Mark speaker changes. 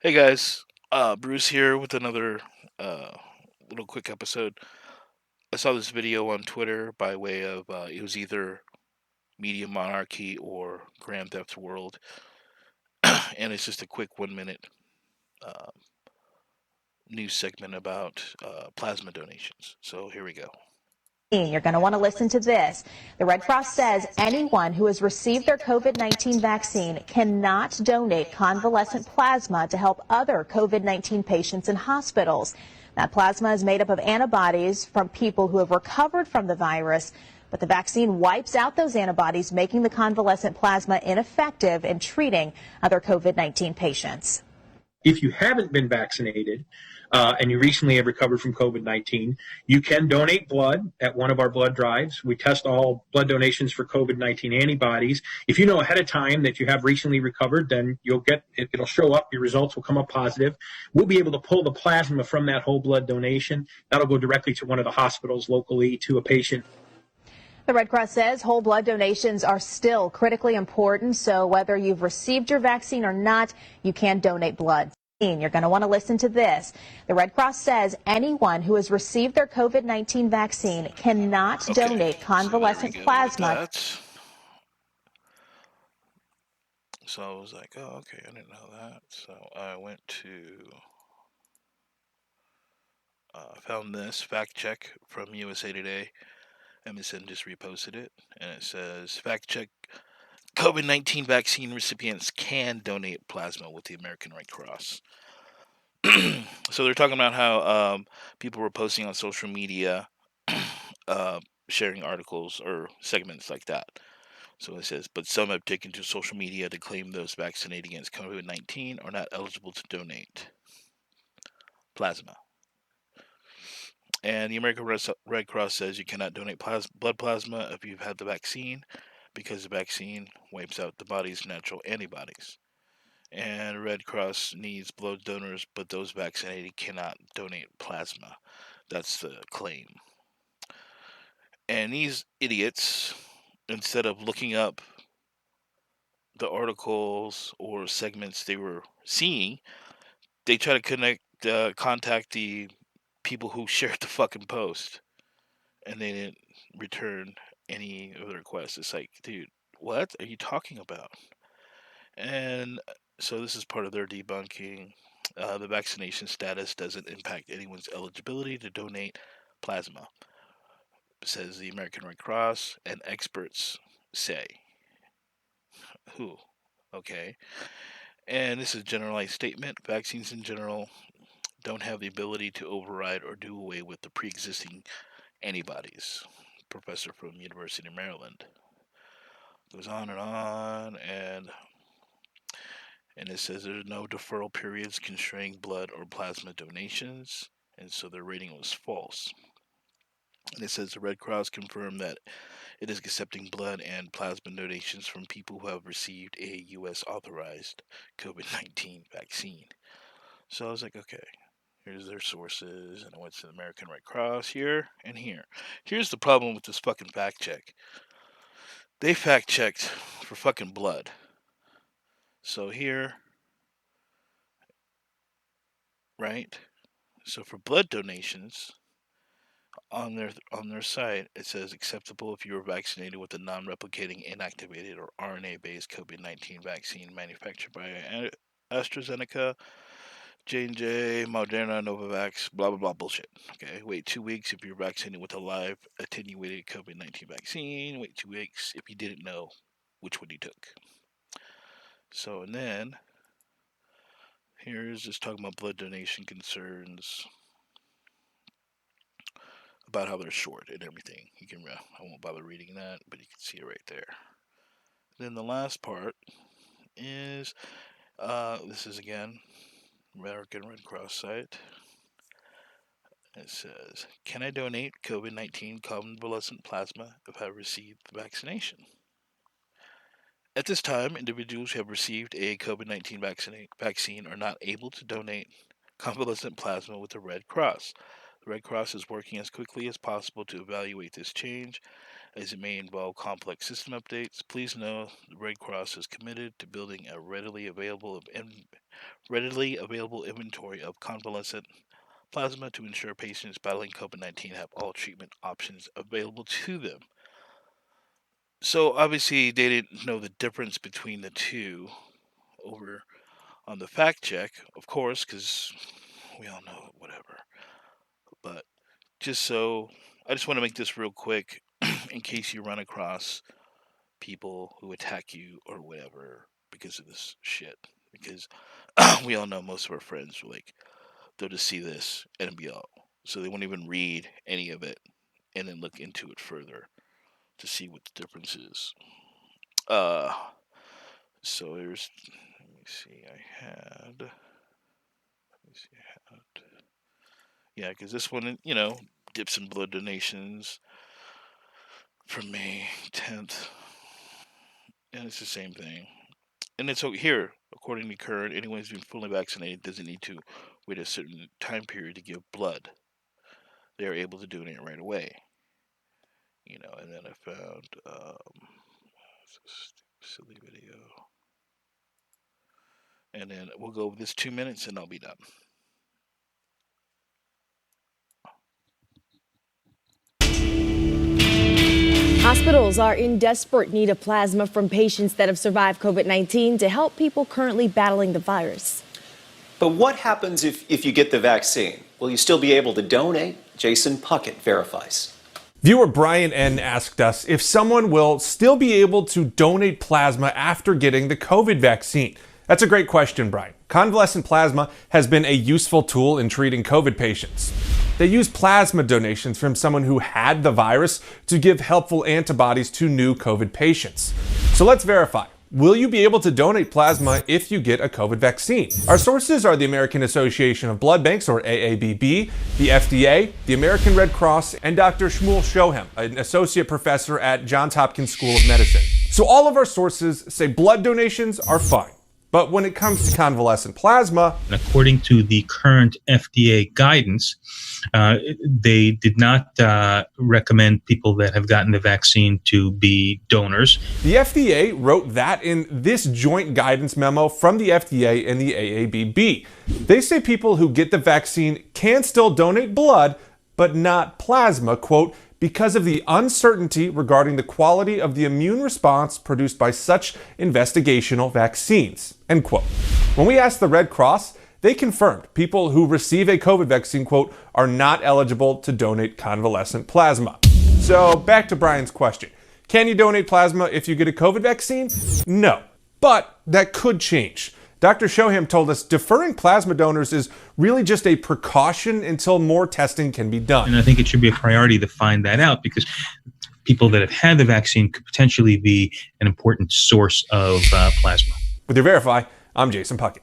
Speaker 1: Hey guys, Bruce here with another uh, little quick episode. I saw this video on Twitter by way of it was either Media Monarchy or Grand Theft World, and it's just a quick 1 minute uh, news segment about plasma donations. So here we go.
Speaker 2: You're going to want to listen to this. The Red Cross says anyone who has received their COVID-19 vaccine cannot donate convalescent plasma to help other COVID-19 patients in hospitals. That plasma is made up of antibodies from people who have recovered from the virus, but the vaccine wipes out those antibodies, making the convalescent plasma ineffective in treating other COVID-19 patients.
Speaker 3: If you haven't been vaccinated and you recently have recovered from COVID-19, you can donate blood at one of our blood drives. We test all blood donations for COVID-19 antibodies. If you know ahead of time that you have recently recovered, then it'll show up, your results will come up positive. We'll be able to pull the plasma from that whole blood donation. That'll go directly to one of the hospitals locally to a patient.
Speaker 2: The Red Cross says whole blood donations are still critically important, so whether you've received your vaccine or not, you can donate blood. You're going to want to listen to this. The Red Cross says anyone who has received their COVID-19 vaccine cannot donate convalescent plasma.
Speaker 1: So I was like, oh, okay, I didn't know that. So I went to found this fact check from USA Today. MSN just reposted it, and it says fact check: COVID-19 vaccine recipients can donate plasma with the American Red Cross. So they're talking about how people were posting on social media, sharing articles or segments like that. So it says, but some have taken to social media to claim those vaccinated against COVID-19 are not eligible to donate plasma. And the American Red Cross says you cannot donate blood plasma if you've had the vaccine because the vaccine wipes out the body's natural antibodies. And Red Cross needs blood donors, but those vaccinated cannot donate plasma. That's the claim. And these idiots, instead of looking up the articles or segments they were seeing, they try to contact the people who shared the fucking post, and they didn't return any of the requests. It's like, dude, what are you talking about? And so this is part of their debunking. The vaccination status doesn't impact anyone's eligibility to donate plasma, says the American Red Cross, and experts say. Who? Okay. And this is a generalized statement. Vaccines in general don't have the ability to override or do away with the pre-existing antibodies. Professor from University of Maryland goes on, and it says there's no deferral periods constraining blood or plasma donations, and so their rating was false. And it says the Red Cross confirmed that it is accepting blood and plasma donations from people who have received a U.S. authorized COVID-19 vaccine. So I was like, okay, here's their sources, and I went to the American Red Cross here and here. Here's the problem with this fucking fact check. They fact checked for fucking blood. So here, right? So for blood donations, on their site, it says acceptable if you were vaccinated with a non-replicating, inactivated, or RNA-based COVID-19 vaccine manufactured by AstraZeneca, J&J, Moderna, Novavax, blah blah blah bullshit. Okay, wait 2 weeks if you're vaccinated with a live attenuated COVID-19 vaccine. Wait 2 weeks if you didn't know which one you took. So and then here's just talking about blood donation concerns, about how they're short and everything. You can I won't bother reading that, but you can see it right there. Then the last part is this is again American Red Cross site. It says, "Can I donate COVID-19 convalescent plasma if I received the vaccination?" At this time, individuals who have received a COVID-19 vaccine are not able to donate convalescent plasma with the Red Cross. The Red Cross is working as quickly as possible to evaluate this change as it may involve complex system updates. Please know the Red Cross is committed to building a readily available inventory of convalescent plasma to ensure patients battling COVID-19 have all treatment options available to them. So obviously they didn't know the difference between the two over on the fact check, of course, because we all know whatever. But I just want to make this real quick in case you run across people who attack you or whatever because of this shit. Because we all know most of our friends they'll just see this and be all, so they won't even read any of it and then look into it further to see what the difference is. So there's, let me see, yeah, because this one, dips in blood donations from May 10th, and it's the same thing. And it's here, according to Current, anyone who's been fully vaccinated doesn't need to wait a certain time period to give blood. They are able to donate it right away. And then I found silly video. And then we'll go with this 2 minutes and I'll be done.
Speaker 4: Hospitals are in desperate need of plasma from patients that have survived COVID-19 to help people currently battling the virus.
Speaker 5: But what happens if you get the vaccine? Will you still be able to donate? Jason Puckett verifies.
Speaker 6: Viewer Brian N. asked us if someone will still be able to donate plasma after getting the COVID vaccine. That's a great question, Brian. Convalescent plasma has been a useful tool in treating COVID patients. They use plasma donations from someone who had the virus to give helpful antibodies to new COVID patients. So let's verify. Will you be able to donate plasma if you get a COVID vaccine? Our sources are the American Association of Blood Banks, or AABB, the FDA, the American Red Cross, and Dr. Shmuel Shoham, an associate professor at Johns Hopkins School of Medicine. So all of our sources say blood donations are fine. But when it comes to convalescent plasma,
Speaker 7: according to the current FDA guidance, they did not recommend people that have gotten the vaccine to be donors.
Speaker 6: The FDA wrote that in this joint guidance memo from the FDA and the AABB. They say people who get the vaccine can still donate blood, but not plasma, quote, because of the uncertainty regarding the quality of the immune response produced by such investigational vaccines, end quote. When we asked the Red Cross, they confirmed people who receive a COVID vaccine, quote, are not eligible to donate convalescent plasma. So back to Brian's question. Can you donate plasma if you get a COVID vaccine? No, but that could change. Dr. Shoham told us deferring plasma donors is really just a precaution until more testing can be done.
Speaker 7: And I think it should be a priority to find that out, because people that have had the vaccine could potentially be an important source of plasma.
Speaker 6: With your Verify, I'm Jason Puckett.